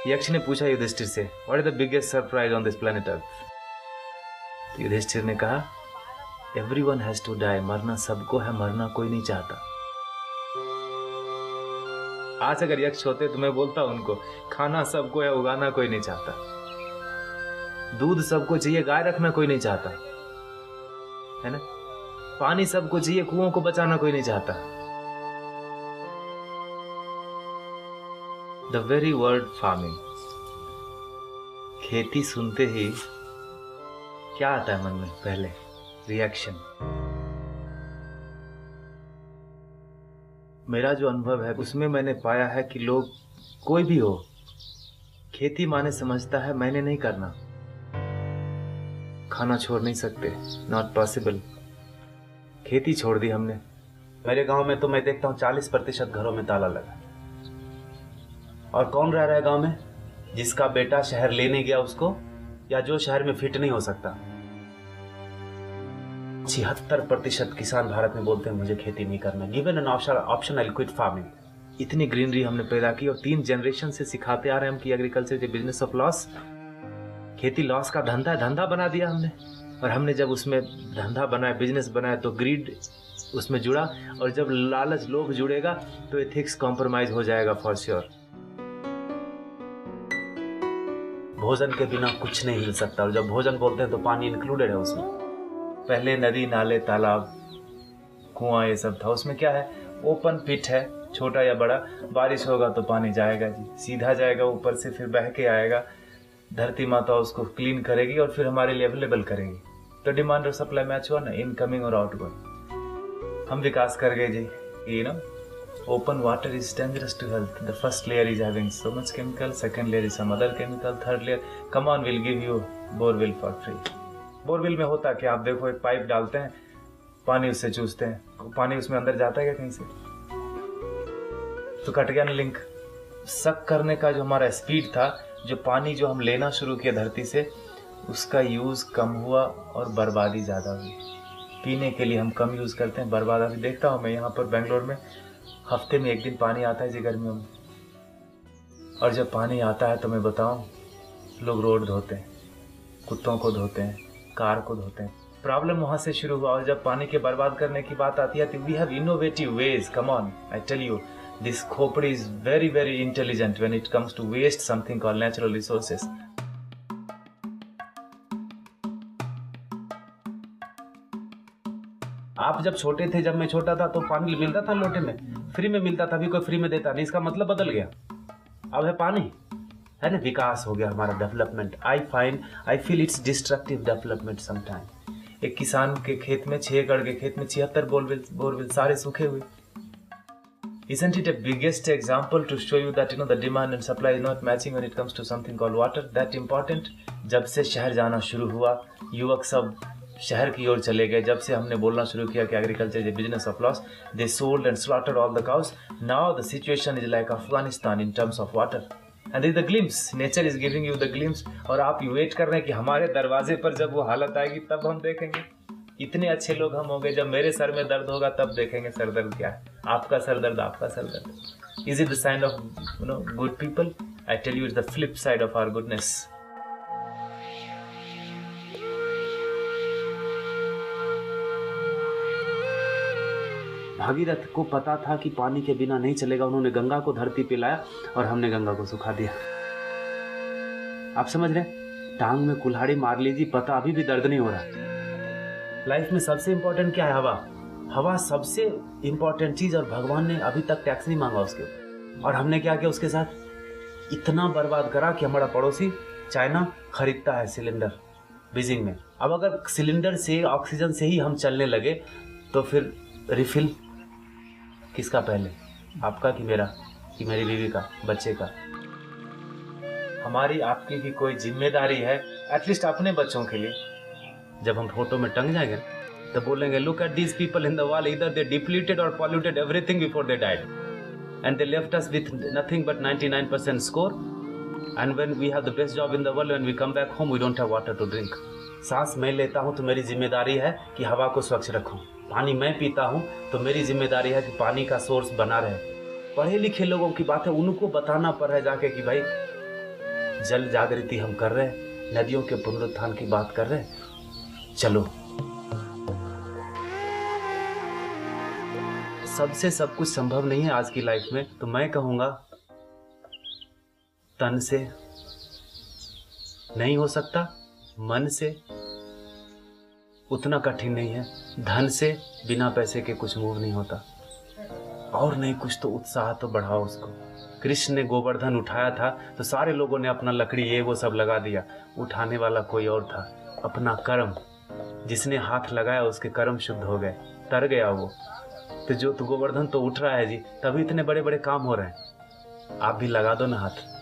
यक्ष ने पूछा युधिष्ठिर से, what is the biggest surprise on this planet earth? Yudhishthir ने कहा, एवरीवन हैज टू डाई, मरना सबको है, मरना कोई नहीं चाहता। आज अगर यक्ष होते तो मैं बोलता उनको, खाना सबको है, उगाना कोई नहीं चाहता। दूध सबको चाहिए, गाय रखना कोई नहीं चाहता, है ना। पानी सबको चाहिए, कुओं को बचाना कोई नहीं चाहता। द वेरी वर्ड फार्मिंग, खेती सुनते ही क्या आता है मन में? पहले रिएक्शन। मेरा जो अनुभव है उसमें मैंने पाया है कि लोग, कोई भी हो, खेती माने समझता है मैंने नहीं करना, खाना छोड़ नहीं सकते, नॉट पॉसिबल। खेती छोड़ दी हमने। मेरे गांव में तो मैं देखता हूं 40% घरों में ताला लगा। और कौन रह रहा है गांव में? जिसका बेटा शहर लेने गया उसको, या जो शहर में फिट नहीं हो सकता। 76% किसान भारत में बोलते हैं मुझे खेती नहीं करना। Given an option I quit farming. इतनी ग्रीनरी हमने पैदा की और 3 जनरेशन से सिखाते आ रहे हैं हम कि agriculture is business of loss. खेती लॉस का धंधा है, धंधा बना दिया हमने। और हमने जब उसमें धंधा बनाया, बिजनेस बनाया, तो ग्रीड उसमें जुड़ा। और जब लालच, लोभ जुड़ेगा तो एथिक्स कॉम्प्रोमाइज हो जाएगा फॉर श्योर। भोजन के बिना कुछ नहीं मिल सकता। और जब भोजन बोलते हैं तो पानी इंक्लूडेड है उसमें। पहले नदी, नाले, तालाब, कुआं, ये सब था। उसमें क्या है? ओपन पिट है, छोटा या बड़ा। बारिश होगा तो पानी जाएगा जी, सीधा जाएगा ऊपर से, फिर बह के आएगा। धरती माता उसको क्लीन करेगी और फिर हमारे लिए अवेलेबल करेगी। तो डिमांड और सप्लाई मैच हुआ ना, इनकमिंग और आउटगोइंग। हम विकास कर गए जी। You know, open water is dangerous to health. The first layer is having so much chemical, second layer is some other chemical, third layer, come on, we'll give you borewell for free. Borewell में होता क्या? आप देखो, एक pipe डालते हैं, पानी उससे चूसते हैं, पानी उसमें अंदर जाता है क्या कहीं से? तो कट गया ना लिंक। सक करने का जो हमारा स्पीड था, जो पानी जो हम लेना शुरू किया धरती से, उसका यूज कम हुआ और बर्बादी ज्यादा हुई। पीने के लिए हम कम यूज करते हैं, बर्बाद अभी देखता हूँ मैं यहाँ पर बेंगलोर में, हफ्ते में 1 दिन पानी आता है जी गर्मियों में। और जब पानी आता है तो मैं बताऊं, लोग रोड धोते हैं, कुत्तों को धोते हैं, कार को धोते हैं। प्रॉब्लम वहां से शुरू हुआ। और जब पानी के बर्बाद करने की बात आती है तो we have innovative ways. Come on, I tell you, this खोपड़ी is very very intelligent when it comes to waste something called natural resources. आप जब छोटे थे, जब मैं छोटा था, तो पानी मिलता था लोटे में, फ्री में मिलता था। अभी कोई फ्री में देता नहीं, इसका मतलब बदल गया। अब है पानी, है ना। विकास हो गया हमारा, development. I feel it's destructive development sometime. एक किसान के खेत में, 6 एकड़ के खेत में 76 बोरवेल सारे सूखे हुए। Isn't it a biggest example to show you that the demand and supply is not matching when it comes to something called water? That important. जब से शहर जाना शुरू हुआ, युवक सब शहर की ओर चले गए। जब से हमने बोलना शुरू किया कि agriculture is a business of loss, they sold and slaughtered all the cows. Now the situation is like Afghanistan in terms of water. And the glimpse, nature is giving you the glimpse. और आप wait कर रहे हैं कि हमारे दरवाजे पर जब वो हालत आएगी तब हम देखेंगे। इतने अच्छे लोग हम हो गए, जब मेरे सर में दर्द होगा तब देखेंगे सर दर्द क्या है। आपका सर दर्द, आपका सर दर्द। Is it the sign of good people? I tell you, it's the flip side of our goodness. Bhagirath को पता था कि पानी के बिना नहीं चलेगा। उन्होंने गंगा को धरती पे लाया और हमने गंगा को सुखा दिया। आप समझ रहे? टांग में कुल्हाड़ी मार लीजिए, पता अभी भी दर्द नहीं हो रहा। लाइफ में सबसे इंपॉर्टेंट क्या है? हवा। हवा सबसे इंपॉर्टेंट चीज, और भगवान ने अभी तक टैक्स नहीं मांगा उसके। और हमने क्या किया उसके साथ? इतना बर्बाद करा कि हमारा पड़ोसी चाइना खरीदता है सिलेंडर बीजिंग में। अब अगर सिलेंडर से, ऑक्सीजन से ही हम चलने लगे तो फिर रिफिल किसका पहले? आपका कि मेरा, कि मेरी बीवी का, बच्चे का? हमारी आपकी भी कोई जिम्मेदारी है, एटलीस्ट अपने बच्चों के लिए। जब हम फोटो में टंग जाएंगे तो बोलेंगे, look at these people in the wall, either they depleted और polluted everything before they died and they left us with nothing but 99% score. And when we have the best job in the world, when we come back home, we don't have water to drink. सांस मैं लेता हूं तो मेरी जिम्मेदारी है कि हवा को स्वच्छ रखूं। पानी मैं पीता हूं तो मेरी जिम्मेदारी है कि पानी का सोर्स बना रहे। पढ़े लिखे लोगों की बात है, उनको बताना पड़ रहा है जाके कि भाई जल जागृति हम कर रहे हैं, नदियों के पुनरुत्थान की बात कर रहे हैं। चलो, सबसे सब कुछ संभव नहीं है आज की लाइफ में, तो मैं कहूँगा तन से नहीं हो सकता, मन से उतना कठिन नहीं है, धन से बिना पैसे के कुछ मूव नहीं होता, और नहीं कुछ तो उत्साह तो बढ़ाओ उसको। कृष्ण ने गोवर्धन उठाया था तो सारे लोगों ने अपना लकड़ी ये वो सब लगा दिया, उठाने वाला कोई और था, अपना कर्म। जिसने हाथ लगाया उसके कर्म शुद्ध हो गए, तर गया वो। तो गोवर्धन तो उठ रहा है जी, तभी इतने बड़े बड़े काम हो रहे हैं। आप भी लगा दो ना हाथ।